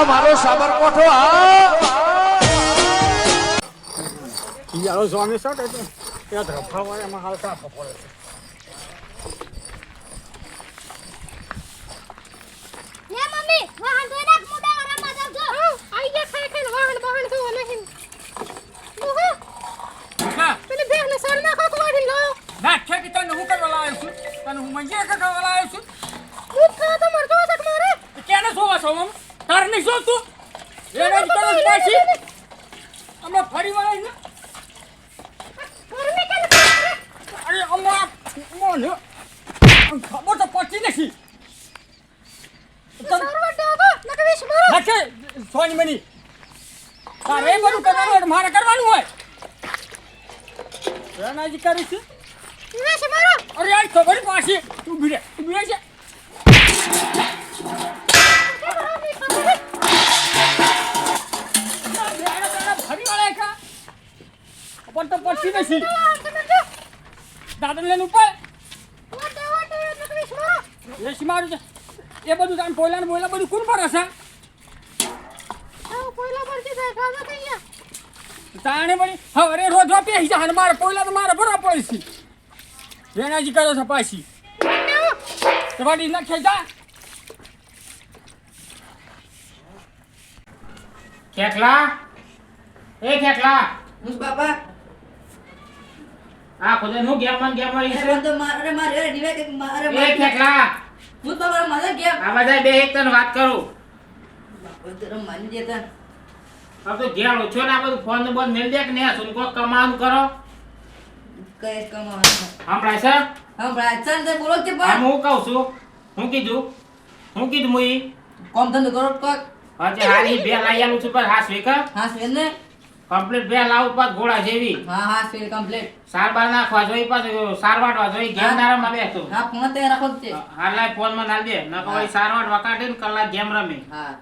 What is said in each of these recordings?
મારો સાબરકોઠો યારો સ્વામી શું કહે છે ત્યાં ધફા હોય એમાં હાલ કાપો પડે લે મમ્મી વાહન ધોઈ નાખ મોડા આરામમાં જાવ જો આઈ ગયા ખાઈ ખાઈને વાહન ધોવા નહીં ઓહો હા પેલી બેહને સર નાખો વાડી લો ના છે કે તને હું કરવા લાવ્યો છું તને હું મંજે કરવા લાવ્યો છું દૂધ ખાવા તો મરતો સક મારે કેને જોવા છો મમ તાર નહીં જો તું એને જ કરો પાછી અમે ફરી વળાઈ ને ઘરમે કેમ અરે અમ્મા મોને ખબર તો પડી નથી સરવા દેવો નકે વિશ મારો નાખે સોની મની તારે બધું કરવાનું હોય મારે કરવાનું હોય રેનાજી કરી છે વિશ મારો અરે આ ખબર પાછી તું બીરે છે ફરી વળાય કા પણ તો પડી નથી દાદા લઈને ઉપર નકે વિશ મારો લેસી મારું છે એ બધું તાન પોયલા ને બોયલા બધું કોણ પર હશે આવ કોઈલા પરથી જાય ખાવા કઈયા તાણે વળી હવે રોધવા પેહી જા અને મારે પોયલા તો મારે ભરવા પડે છે રેનાજી કરો છે પાછી તો વાડી નાખે જા ખેકલા એ ખેકલા મુસ બાપા આ ખુદે નું ગેમ વાળી છે તો મારે દિવે કે મારે એ ખેકલા મુસ બાપા મારે કેમ આ બધા બે એક તને વાત કરું બાપા તો માની દેતા अब तो गेम ओछो ना બધું ફોન ને બંધ મેલ દે કે ને સુન કો કમાન કરો કઈ કમાવાનું હમણાં છે હા ભાઈ ચાલ બોલો કે આ પણ હું કહું છું હું કીધું મુઈ કોમ ધંધો કરો કોક આજે હારી બે લાઈ આલું છું પર હાસ વેક હા સ્વેન ને કમ્પ્લીટ બે લાવ પર ઘોડા જેવી હા સ્વેન કમ્પ્લીટ સાર બાર નાખવા જોઈ પાછું સાર વાટવા જોઈ ગેમ નારામાં બેસતો હા ફોન તે રાખો તે હાલ લાઈ ફોન માં નાલ દે ન કોઈ સાર વાટ વકાટે ને કલાક ગેમ રમે હા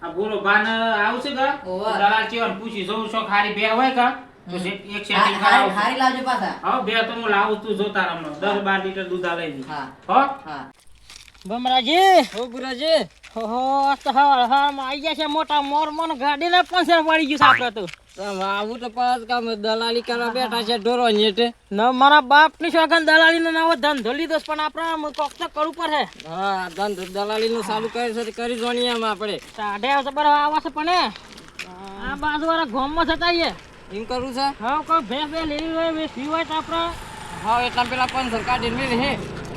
આ ગુરુ બાન આવશે કે ઓવા. દલાલ ચીવન પૂછી જોઉં છો ખારી બે હોય કે તો એક સેટિંગ કરાવું હારી લાવજો પાછા હા બે તો હું લાવું તું જોતા રમનો 10-12 લીટર દૂધ આલે દી હા હો હા બમરાજી ઓ ગુરાજી ઓહો તો હા આવી ગયા છે મોટા મોર મન ગાડીને પંચર પડી ગયું છે આપણે તો આવું તો પાસ કામ દલાલી કરવા બેઠા છે ઢોરો નીટે ન મારા બાપની શોખન દલાલીનો નવો ધંધો લીધો છે, પણ આપણે કોક તો કરવું પડે. હા ધંધો દલાલી નું ચાલુ કરી જોણીએ આપણે સાઢે આવશે બરાબર આવશે પણ આ બાજુવાળા ગામમાં જતા આવીએ. એમ કરવું છે હા કોઈ ભેંસ બે લેવી હોય વેચવી હોય તો આપણે હા એટલા પેલા 500 કાઢીને મેળ હે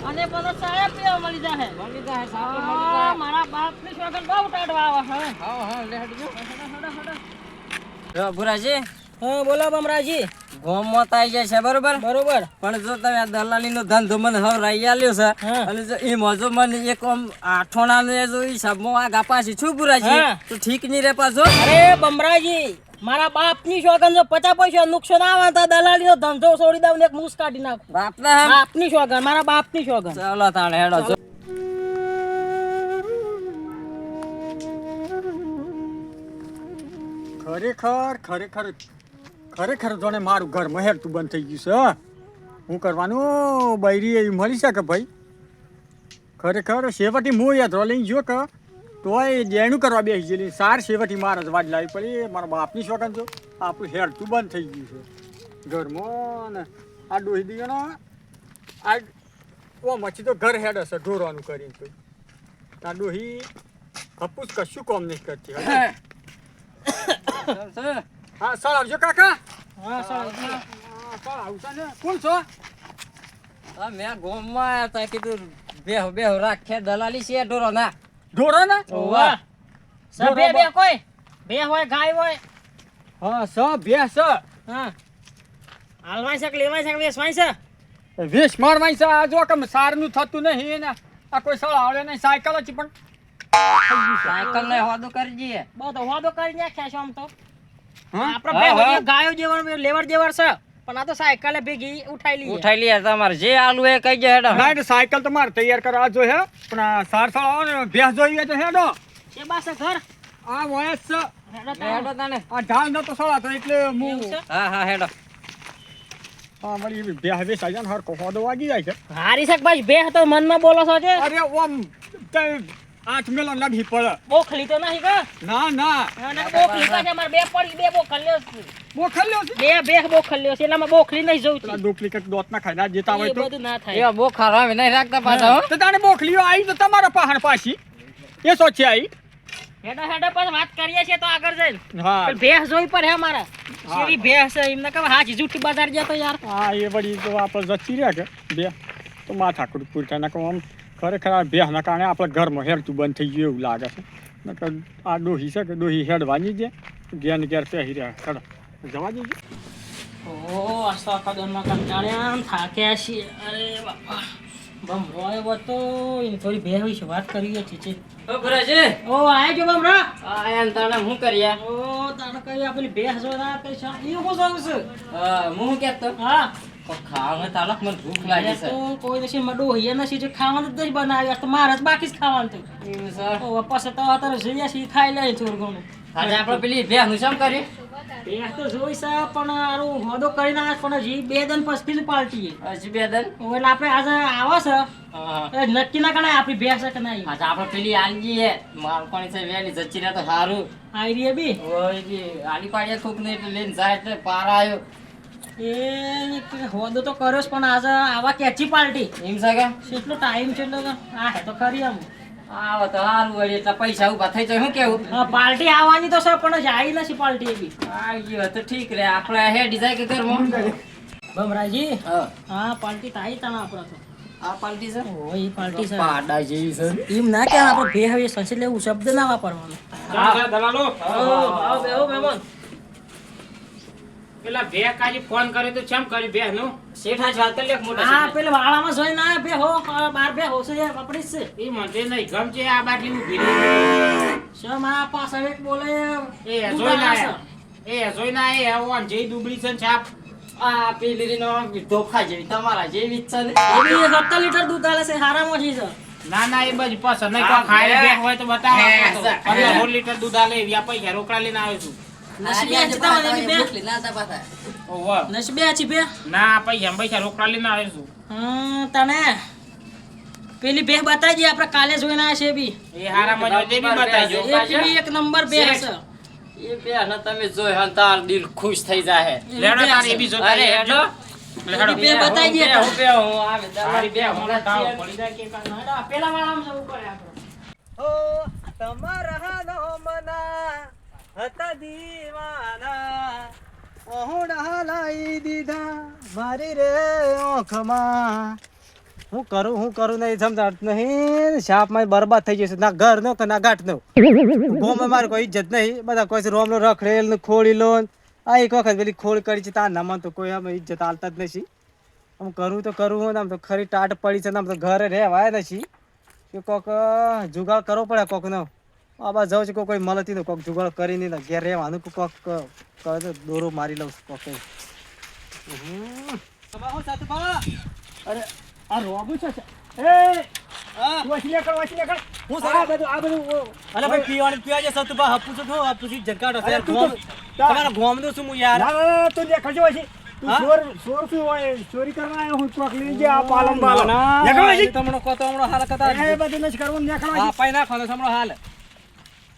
અને બધો સાહેબ પીવા મળી જાય. મળી જાય સારું મળી હા, જાય મારા બાપની શોખન બહુ ટાઢવા આવે છે. હા હા લે હટજો હડો. ભુરાજી હા બોલો બમરાજી. ગોમમાં તો આવી જાય છે બરોબર બરોબર. પણ જો તમે આ દલાલી નો ધંધો મને હવે રહી આલ્યો છે હા. અને જો એ મોજો મને એક આમ આઠોણા ને જો હિસાબમાં આ ગાપાસી છું ભુરાજી હા. તો ઠીક નહીં રે પાછો અરે બમરાજી, મારા બાપની શોખન જો 50 પૈસા નુકસાન આવે તો દલાલીનો ધંધો છોડી દઉં ને એક મૂસ કાઢી નાખું. બાપના હમ બાપની શોખન, મારા બાપની શોખન. ચાલો તાણે હેડો જો ખરેખર જોને મારું ઘર મહેરતું બંધ થઈ ગયું છે હું કરવાનું બૈરી એવી મળી શકે ભાઈ ખરેખર સેવટી હું યાદ લઈને જો કે તોય દેણું કરવા બેસી ગયેલી સાર સેવટી મારે જ વાજ લાવી પડી મારા બાપની શોખન છો આપણું હેરતું બંધ થઈ ગયું છે ઘરમાં ને આ ડોહી દીવાનો આ ઓ મચ્છી તો ઘર હેડ હશે ઢોરવાનું કરીને કોઈ આ ડોહી હપુસ કશું કોમ નહીં કરતી હવે હા સર આવજો કાકા હા સર. સર આવશે ને કોણ છો હા મેં ગોમમાં આયા તા કીધું બેહો રાખે દલાલી છે ઢોરો ના ઢોરો ને ઓવા. સર બે બે કોઈ બે હોય ગાય હોય. હા સ બે સ હા હાલવાય છે કે લેવાય છે કે વેચવાય છે? વેશ મારવાય છે આ જો કે સારનું થતું નહીં ને આ કોઈ સળ આવડે નહીં સાયકલ હતી પણ સાયકલ ને હોદો કરી જઈએ બધો વાદો કરી નાખ્યા છે આમ તો. હા આપણે બે હોય ગાયો જેવણ લેવડ જેવડ છે, પણ આ તો સાયકલે ભેગી ઉઠાઈ લઈએ. ઉઠાઈ લઈએ તમારે જે આલુ એ કઈ જાય હેડો ના એટલે સાયકલ તો મારે તૈયાર કરવા જો હે પણ આ સાર સળ આવે ને ભેંસ જોઈએ તો હેડો એ બાસે ઘર આ વયસ છે હેડો તાણ. હેડો તાને આ ઢાળ નતો સળા તો એટલે હું એવું છે? હા હેડો હા મારી બે હવે સાજન હર કોહો વાગી જાય છે હારી શક ભાઈ બે તો મનમાં બોલો છો છે. અરે ઓમ તે આઠ મેલો નથી પડે. બોખલી તો નહીં કા ના ના અને બોખલી કા છે મારે બે પડી બે બોખલ્યો છે. બોખલ્યો છે બે બોખલ્યો છે એનામાં બોખલી નહીં જોઈતી પેલા ડુપ્લિકેટ દોત ના ખાઈ ના જેતા હોય એ તો બધું ના થાય એ બહુ ખરાબ નહીં રાખતા પાછા હો. તો તાણે બોખલીઓ આવી તો તમારા પહાડ પાછી એ સોચી આવી. હેડો પર વાત કરીએ છીએ તો આગળ જઈને હા પણ ભેંસ જોઈ પર હે મારા શેરી ભેંસ છે એમને કહે હાજી જૂઠી બજાર જતો યાર હા એ વળી તો આપણે જતી રહ્યા કે બે તો માથા પૂરતા ના આમ ખરેખર આ ભેહના કારણે આપણે ઘરમાં હેરતું બંધ થઈ ગયું એવું લાગે છે નકર આ ડોહી છે કે ડોહી હેડવાની છે ઘેર ને ઘેર પહેરી રહ્યા ચલો જવા દેજો. ઓ આસ્તા કદરમાં કંટાળ્યા ને થાક્યા છીએ અરે બાપા બમરોય બતો એની થોડી ભેંસ વિશે વાત કરીએ છીએ ઓ ભરાજી ઓ આય જો બમરા આયા ને તાણે હું કર્યા ઓ તારે કઈ આ પેલી ભેંસ જોના કઈ શાક ઈ હું જોઉં છું હું કેતો હા ખાવાનું તાલક મને ભૂખ લાગી છે તો કોઈ નસી મડો હોય નસી જે ખાવાનું જ નહીં બનાવ્યા તો મારે જ બાકી જ ખાવાનું તો એવું છે ઓ પછી તો અત્યારે જોઈએ છીએ ખાઈ લે થોડું ઘણું આજે આપણે પેલી ભેંસનું શું કર્યું ભેંસ તો જોઈ છે પણ આરું હોદો કરીને આજ પણ હજી 2 દિન પછી પાલટી હજી બે દન એટલે આપણે આજે આવો છે એ નક્કી ના કણાય આપણી ભેંસ છે કે નહીં આજે આપણે પેલી આલજી હે માલપાણી છે વેલી જચી રહે તો સારું આઈ રહી બી ઓય જી આલી પાડીએ થોક ને એટલે લઈને જાય એટલે પાર આવ્યો એ હોદો તો કર્યો છે પણ આજે આવા કેચી પાલટી એમ છે કે કેટલો ટાઈમ છે એટલે આ હે તો ખરી આમ આવો તો સારું વળી એટલે પૈસા ઉભા થઈ જાય શું કેવું પાલટી આવવાની તો છે પણ જાય નથી પાલટી એવી આવી ગયો તો ઠીક રે આપણે હેડી જાય કે ઘરમાં બમરાજી હા હા પાલટી તો આવી તાણા આપણા તો આ પાલટી છે ઓય ઈ પાલટી છે પાડા જેવી છે એમ ના કે આપણે બે હવે સંસદ લેવું શબ્દ ના વાપરવાનો દલાલો આવો બેહો મહેમાન પેલા બે કાજી ફોન કર્યો તો ચમ કરી બે નું શેઠા જ વાત કરી લે મોટા હા શેઠ. પેલા વાળામાં જોઈ ના બેહો બાર બેહો છે યાર આપણી જ છે એ મને નહીં ગમશે આ બાટલી ઊભી રહી શમ આ પાછળ એક બોલે એ જોઈ ના એ જોઈ ના એ ઓન જે દુબળી છે ને છાપ આ પેલી નો ધોખા જેવી તમારા જેવી જ છે ને એ બી 7 લીટર દૂધ આલે છે હારામાં છે ના ના એ બાજુ પસંદ નહીં કોઈ ખાય બે હોય તો બતાવો હે, આપણે તો. 15 લીટર દૂધ આલે એવી પૈસા રોકડા લઈને આવ્યો છું નસીબે છે તમને બે ઓહો નસીબે છે બે ના પૈસા રોકડા લઈને આવ્યો છું તને પેલી બે બતાજી આપણે કાલે જોઈને આયા છે બી એ હારામાં જો તે બી બતાવજો એ બી એક નંબર બે છે એ બે ને તમે જોઈ હન તાર દિલ ખુશ થઈ જાહે લેડો તાર એ બી જોતા અરે હેડો લેડો બે બતાઈ દે હું બે હું આવે તારી બે તમારી હમણાં તાવ પડી જાય કે પેલા વાળામાં જવું પડે આપણે તમારા નોમના હતા દીવાના ઓહડા લાઈ દીધા મારી રે ઓખમાં હું કરું નહીં સમજાતું નહીં શાપમાં બરબાદ થઈ જશે ના ઘર નો કે ના ગાંઠ નો ગોમાં મારે કોઈ ઇજ્જત નહીં બધા કોઈ છે રોમનો રખડેલ ને ખોળી લો આ એક વખત પેલી ખોળ કરી છે તા નામાં તો કોઈ અમે ઇજ્જત આલતા જ નથી આમ કરું તો કરું આમ તો ખરી ટાટ પડી છે આમ તો ઘરે રહેવાય નથી કે કોક જુગાડ કરવો પડે કોક નો આબા જાઉં છું કોઈ મળતી ને કોક જુગાડ કરીને ને ઘેર રહેવાનું કોક કરે તો દોરો મારી લઉં કોક અરે આ રોબુ છે એ વાસી લે કર હું આ બધું અલે ભાઈ પીવાની પીવા જે સતુભા હપુ છો થો હપુ સી જનકાડો છે ગોમ તમારા ગોમ નું શું હું યાર ના તો દેખાજો વાસી તું ચોર શું હોય ચોરી કરવા આવ્યો હું ચોક લઈ ગયા પાલન બાલન દેખાવ વાસી તમને કહો તો હમણાં હાલ કતા એ બધું નથી કરવું દેખાવ હા પાઈ નાખવાનો છે હમણાં હાલ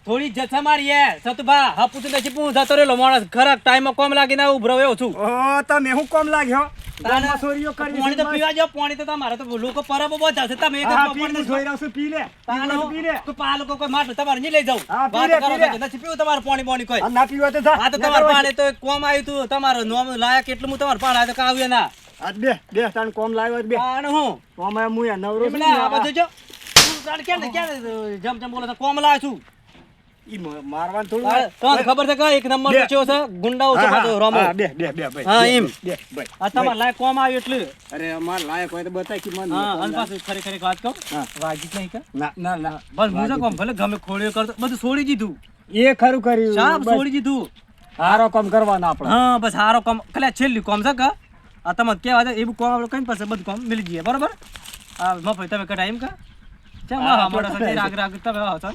થોડી જથ્થા મારી યાર સતુભા હપુ તો નથી હું જતો રહેલો માણસ ખરાક ટાઈમ કોમ લાગીને ઉભરો રહ્યો છું ઓ તમે હું કોમ લાગ્યો ગામમાં ચોરીઓ કરી પાણી તો પીવા જાવ પાણી તો તમારે તો લોકો પરબ બહુ ચાલશે તમે એક હા પાણી પી જોઈ રહ્યો છું પી લે પી લે તો પા લોકો કોઈ માટલું તમારે નહીં લઈ જાવ હા, પી વાત લે, કરો પી લે. છો, નથી પીવું તમારું પાણી બોણી કોઈ આ ના પીવા તો થા આ તો તમારું પાણી તો કોમ આવ્યું તું તમારું નોમ લાયક એટલું હું તમારું પાણી આવ્યું તો કાવ્યું ના આજ બે તાણ કોમ લાવ્યો બે પાણ હું કોમ આ મુયા નવરો છું એમને આ બધું જો તું જાણ ક્યાં જમ બોલે છે કોમ લાવ છું ઈ મારવાન થોડું તો ખબર છે કે એક નંબર બે. ચો છે ગુંડાઓ છે પાછો રોમો બે ભાઈ હા, એમ. બે ભાઈ આ તમાર લાયક કોમ આવ્યું એટલે અરે અમાર લાયક હોય તો બતાય કે મને હા અને પાછું ખરી વાત કહું હા. વાગી જ નહીં કે ના બસ હું કોમ ભલે ગમે ખોળ્યો કરતો બધું છોડી દીધું એ ખરું કર્યું સાબ બસ છોડી દીધું હારો કામ કરવાનો આપણે હા બસ હારો કોમ કલ્યા છેલ્લી કોમ છે કે આ તમે કેવા છે એવું કોમ આપણે કઈ પાસે બધું કોમ મિલી જઈએ બરોબર આ મફત તમે કઢા એમ કા ચમ હા મોડા સાથે રાગ રાગ તમે આવો છો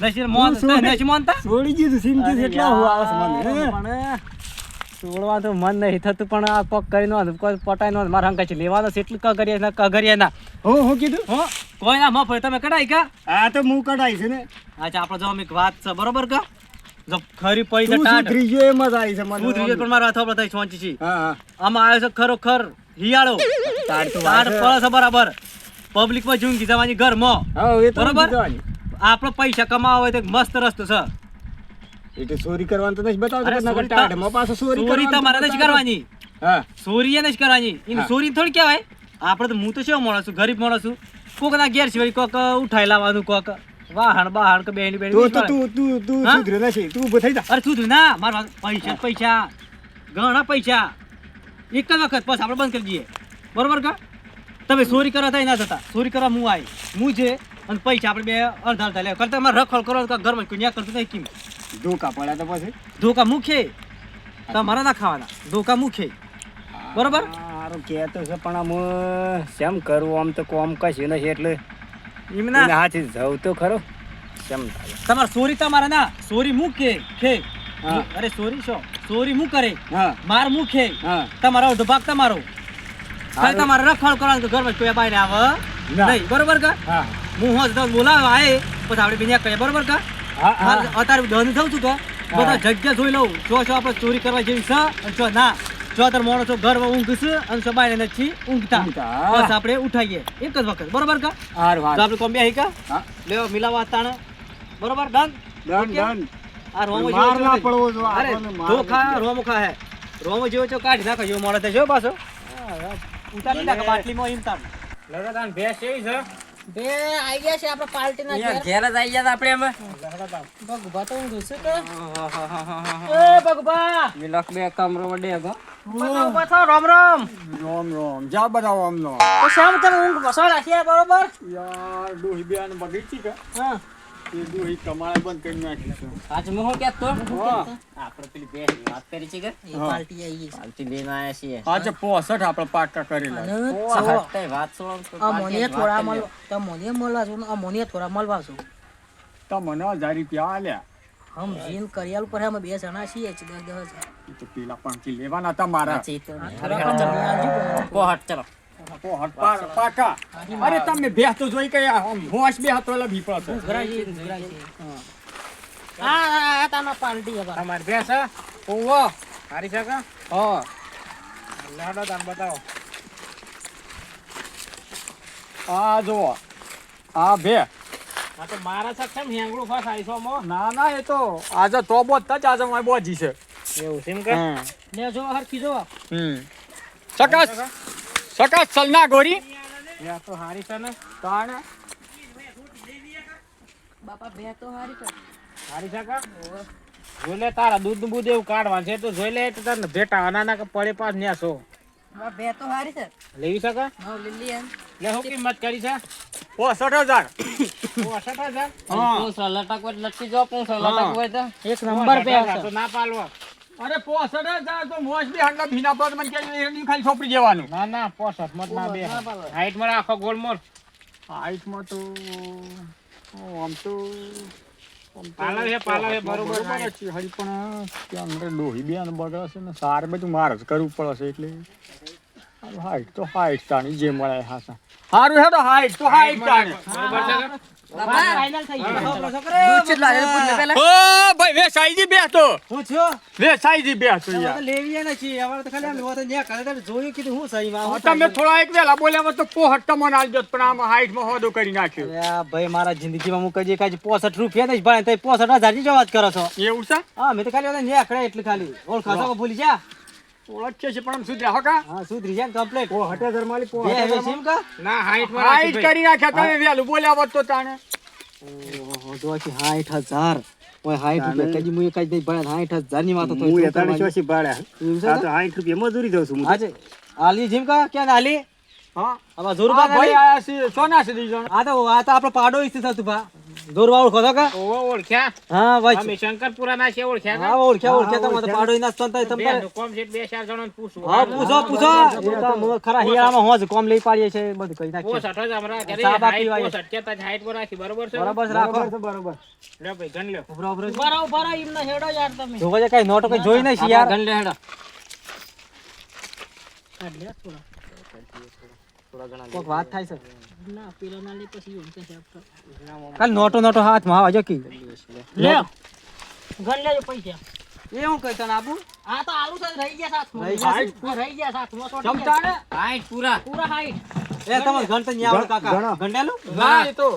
નશીર મોન નશી મોનતા છોડી દીધું સિમતી એટલા હું આવે છે મને પણ છોડવા તો મન નહીં થતું પણ આ પગ કરીને કોઈ પટાઈ નો મારા હંકા છે લેવાનો છે એટલું કગરિયા ના હું કીધું હો કોઈ ના મફત તમે કઢાઈ કા આ તો હું કઢાઈ છે ને અચ્છા આપણે જો એક વાત છે બરોબર કા જો ખરી પડી છે તું ટાટ ત્રીજો એમ જ આવી છે મને હું ત્રીજો પણ મારા હાથ થઈ સોંચી છે હા હા આમાં આવ્યો છે ખરોખર હિયાળો તાર તો ટાટ પડે છે બરાબર પબ્લિક માં જૂંગી જવાની ઘરમાં હા એ તો બરોબર? કીધું. આપણે પૈસા કમાવા હોય તો એક મસ્ત રસ્તો છે એટલે ચોરી કરવાનું તો નહીં બતાવતો અરે કે નકર ચોરી ટાઢમાં પાછો ચોરી ચોરી કરવાનું તમારે નથી કરવાની હા ચોરી નથી કરવાની એને હા. ચોરી થોડી કહેવાય આપણે તો હું તો કેવો માણસ છું ગરીબ માણસ છું કોક ના ઘેર સિવાય કોક ઉઠાઈ લાવવાનું કોક વાહણ બાહણ કે બેની બેની તો તું હા? સુધરે નથી તું ઊભો થઈ જા અરે શું ના મારા પૈસા જ પૈસા ઘણા પૈસા એક જ વખત બસ આપણે બંધ કરી દઈએ બરોબર કા તમે ચોરી કરવા થાય ના થતા ચોરી કરવા હું આવી હું છે અને પૈસા આપણે બે અડધા અડધા લે કરતા તમારે રખડ કરો તો ઘરમાં કોઈ ન્યા કરતું નહીં કેમ ધોકા પડ્યા તો પછી ધોકા મુખે તમારે ના ખાવાના ધોકા મુખે બરોબર સારું કહેતો છે પણ આમ શેમ કરવું આમ તો કોમ કશું નથી એટલે એમ ના હાથી જવું તો ખરો શેમ તમારે ચોરી તમારે ના ચોરી મુખે ખે હા. અરે ચોરી શું ચોરી હું કરે હા માર મુખે હા તમારો અડધો ભાગ તમારો ખાલી તમારે રખડ કરવાનું કે ઘરમાં કોઈ બહાર આવે ના. નહીં બરોબર કા હા હું હોશ તો બોલાવે આય પછી આપણે બીજા કહીએ બરોબર કા હા હા અત્યારે ધન થઉં છું કે બધા જગ્યા જોઈ લઉં જો આપણે ચોરી કરવા જેવી છે અને જો ના જો અત્યારે માણસો ઘર ઊંઘ છે અને જો બહાર નથી ઊંઘતા ઊંઘતા. બસ આપણે ઉઠાઈએ એક જ વખત બરોબર કા હારું તો હારું આપણે કોમ બે કા હા લેવો મિલાવા તાણે બરોબર ડન ડન ડન આ રોમો માર જેવો ના છે. પડવો જો અરે આપણને માર ધોખા રોમો ખા હે રોમો જેવો છો કાઢી નાખો જેવો મળે તે જો પાછો ઉતારી નાખો બાટલીમાં એમ તાર લગતાન ભેંસ કેવી છે બે આઈ ગયા છે આપણે પાર્ટીના અહીંયા ઘેર ઘેર જ આવી ગયા આપણે અમે ભગભા તો ઊંઘું છે કે એ ભગભા મિલક બે કમરો વડે ગો ઉભા થાવ રામ રામ રોમ રોમ જા બતાવો અમનો તો શામ તમે ઊંઘ બસો રાખીએ બરોબર યાર ડોહી બેન બગીચી કે હા એ ડોહી કમાય બંધ કરી નાખી છે આજ હું શું કહેતો હા આપણે પેલી બે વાત કરી છે કે એ પાર્ટી આવી ગઈ છે પાલતી લઈને આવ્યા છીએ આજે 65 આપણે પાકા કરેલા છે. અને ઓ, જો, કઈ વાત છોડો તો આ પાલતી મોનિયા વાત થોડા કરી મળવા તો મોનિયા મળવા છું આ મોનિયા થોડા મળવા છું તમને 1000 રૂપિયા આલ્યા હમ જીન કરિયાલ પર અમે બે જણા છીએ જ 10,000 એ તો પેલા પાંચી લેવાના હતા મારા સાચી તો થોડા પણ જમી આવજો પણ. પોહટ ચલો પાકા અરે તમે બેહ તો જોઈ કે હોશ બે હતો એટલે ભીપળો છે ઘરાઈ છે, ઘરાઈ છે. આ તાના પાર્ટી હવે તમારી ભેંસ હે? ઓવો હારી છે કે હા લાડો તાન બતાવો આ જો આ બે આ તો મારા છે કેમ હેંગડું ફાસ આઈસો મો ના ના એ તો આજે તો બોત જ આજે મારી બોજી છે એવું છે એમ કે લે જો હરખી જો સકાસ સકાસ ચલના ગોરી ભેંસ તો હારી છે ને તાણે બાપા બે તો હારી કર હારી છે કે જોઈ લે તારા દૂધ નું બૂધ એવું કાઢવાનું છે તો જોઈ લે તો તને ભેટા અનાના કે પડે પાસ ન્યાસો બાપા બે તો હારી છે લેવી શકે નવ લીલી એમ લે શું કિંમત કરી છે 65000 65000 પૂંછડો લટક હોય તો લટકી જાઓ, પૂંછડો લટક હોય તો એક નંબર બે તો ના પાલવા અરે 65000 તો મોસ બી હાંડલા ભીના પર મને કે એની ખાલી છોપડી જવાનું ના ના પોસઠ મત ના બે હાઈટ માં રાખો ગોળ મોર હાઈટમાં તો આમ તો પાલવ છે બરોબર જ છે હરી પણ ત્યાં અંદર ડોહી બેન બગડે છે ને સાર બધું મારે જ કરવું પડે છે એટલે હાઈટ તો હાઈટ તાણી જે મળે હાસા સારું હે તો હાઈટ તો હાઈટ તાણી બરોબર છે કે? ફાઇનલ થઈ ગયું દૂધ કેટલા છે પૂછ લે પેલા ઓ ભાઈ વે સાઈજી બે તો હું છો વે સાઈજી બે તો હવે યાર તો લેવી નથી હવે તો ખાલી અમે તો ન્યા કરે તો જોયું કીધું હું સહી માં તમે થોડા એક વેલા બોલ્યા હોત તો પોહટ તમને આલજો પણ આમાં હાઈટમાં હોદો કરી નાખ્યો અરે ભાઈ મારા જિંદગીમાં હું કદી કાંઈ 65 રૂપિયા નહીં ભણે તો 65,000 ની જ વાત કરો છો એવું છે હા મેં તો ખાલી ઓલા ન્યા કરે એટલે ખાલી ઓળખાતો ભૂલી જા ઓળખે છે પણ આમ સુધર્યા હો કા હા સુધરી જાય કમ્પ્લીટ પોહટે ધરમાલી બે હવે સિમ કા ના હાઈટ માં હાઈટ કરી નાખ્યા તમે વેલું બોલ્યા હોત તો તાણે ઓહો જો છે 60,000 ઓય 60 રૂપિયા કદી મુએ કદી નહીં ભણે 60,000 ની વાત તો એવું છે તો? મજૂરી દઉં છું આજે આલી જીમ કા ક્યાં આલી હા હવે જોરબા ભાઈ આયા છે સોના છે દી જણ આ તો આપણો પાડો ઈસ્તી થતું ભા જોરવા ઓળખો છો કા ઓવો ઓળખ્યા હા ભાઈ અમે શંકરપુરાના છે ઓળખ્યા હા ઓળખ્યા તમે તો પાડો ના સંતા તમ તારે બે કોમ છે બે ચાર જણોને પૂછું હા પૂછો એ તો મો ખરા હિયાળામાં હોજ કોમ લઈ પાડીએ છે બધું કઈ નાખીએ પોસ 8 જ હમણાં ઘરે સાબા હાઈટ પીવાય. પોસ 78 હાઈટ પર રાખી બરોબર છે બરાબર છે, રાખો બરોબર લે ભાઈ ગણ લ્યો ઉભરો ઉભરો બરાબર એમને હેડો યાર તમે જોવો છે કઈ નોટો કઈ જોઈ નહીં યાર ગણ લે હેડો કાઢ લે થોડા કોક વાત થાય છે ના પેલા ના લે પછી એવું કે આપતો કાલ નોટો હાથમાં આવજો કી લે ગણ લેજો પૈસા એ હું કઈ તને આપું આ તો આલુ તો રહી ગયા સાથમાં રહી ગયા છે? રહી ગયા સાથમાં તો ચમચાને હાઈટ પૂરા પૂરા હાઈટ એ તમે ઘણ તો ન્યા આવડ કાકા ઘણો. ઘંડેલું ના એ તો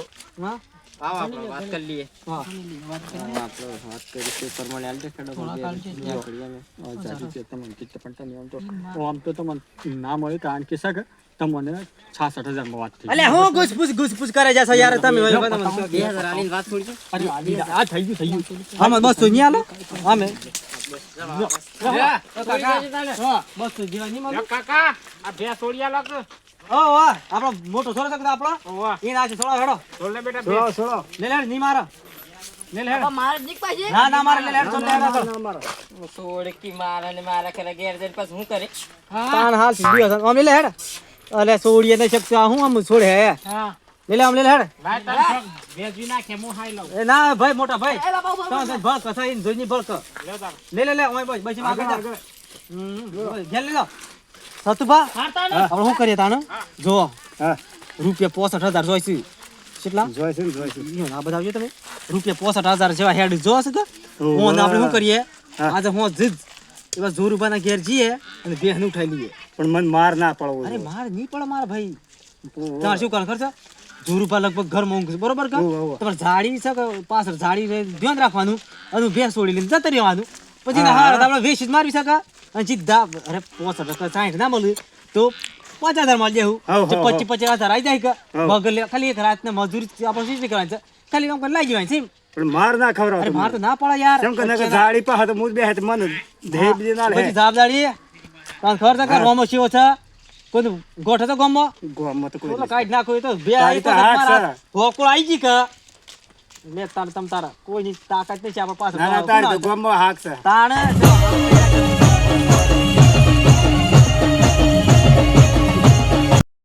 હા આવો આપણે વાત કરી લઈએ હા આપણે વાત કરી છે પ્રમાણે આલજે ખેડો આમ તો તમને ના મળે કારણ કે શાક તમને 66,000 માં વાત થઈ અલે હું ગુસપુસ કરે જાસો યાર તમે હોય તમે 2000 આલીને વાત થોડી છે અરે આ થઈ ગયું આમ બસ તો ન્યા લો આમે હા બસ તો જીવા ની લે કાકા આ બે છોડિયા લાગ ઓ આપણો મોટો છોરો છે આપણો ઓવા ઈ ના છે છોડો હેડો છોડ લે બેટા બે છોડો લે લે ની મારો લે લે મારે જીક પાછી ના મારે લે લે છોડ લે હેડો સોડકી મારા ને મારા કરે ઘેર જઈને પછી હું કરે તાન હાલ સીધી હશે આમ લે હેડ અલે સોડીએ ને શકતો આ હું આમ છોડે હે હા લે આમ લે હેડ ભાઈ તને વેચવી નાખે હું હાઈ લઉં એ ના ભાઈ મોટા ભાઈ તમે ભળ કસા ઈન જોઈની ભળ ક લે તાર લે ઓય બસ બસ માં આગળ ઘેર લે લો સતુભા મારતા ને આપણે શું કરીએ તાને જો હા રૂપિયા 65,000 જોઈશું કેટલા જોઈ છે ઈયો ના બતાવજો તમે રૂપિયા 65,000 જેવા હેડ જો છે તો હું આપણે શું કરીએ આજે હું જીદ એવા જોરુબાના ઘેર જઈએ અને બેહને ઉઠાઈ લઈએ પણ મને માર ના પડવો અરે માર નહીં પડે માર ભાઈ તમારે શું કરવાનું ખર્ચ જોરુબા લગભગ ઘરમાં ઊંઘ છે બરોબર કા તમારે જાડી છે કે પાછળ જાડી રહે ધ્યાન રાખવાનું અને ભેંસ છોડી લઈને જતા રહેવાનું પછી ના હાર આપણે વેચ જ મારવી શકા અને સીધા અરે 65 60 ના મળે તો 50,000 માં દેવું હાવ, તો હાવ, 25,000 આવી જાય કે બગલ લે ખાલી એક રાત ને મજૂરી આપણે શીખી કરવાની છે ખાલી કામ કરી લાગી જવાની છે પણ માર ના ખવડાવ અરે માર તો ના પડે યાર કેમ કે નકર જાડી પાસે તો મુજ બે હાથ મને ધે બી ના લે પછી જવાબદારી તાન ખબર છે કે રોમો શિવો છે કોઈ ગોઠે તો ગમો ગોમાં તો કોઈ ઓલો કાઢ નાખો એ તો બે તારી તો હાથ છે. ભોકળ આવી ગઈ કે લે તાર તમ તારા કોઈની તાકાત નથી આપણે પાસે ના ના તારી તો ગોમાં હાક છે તાણે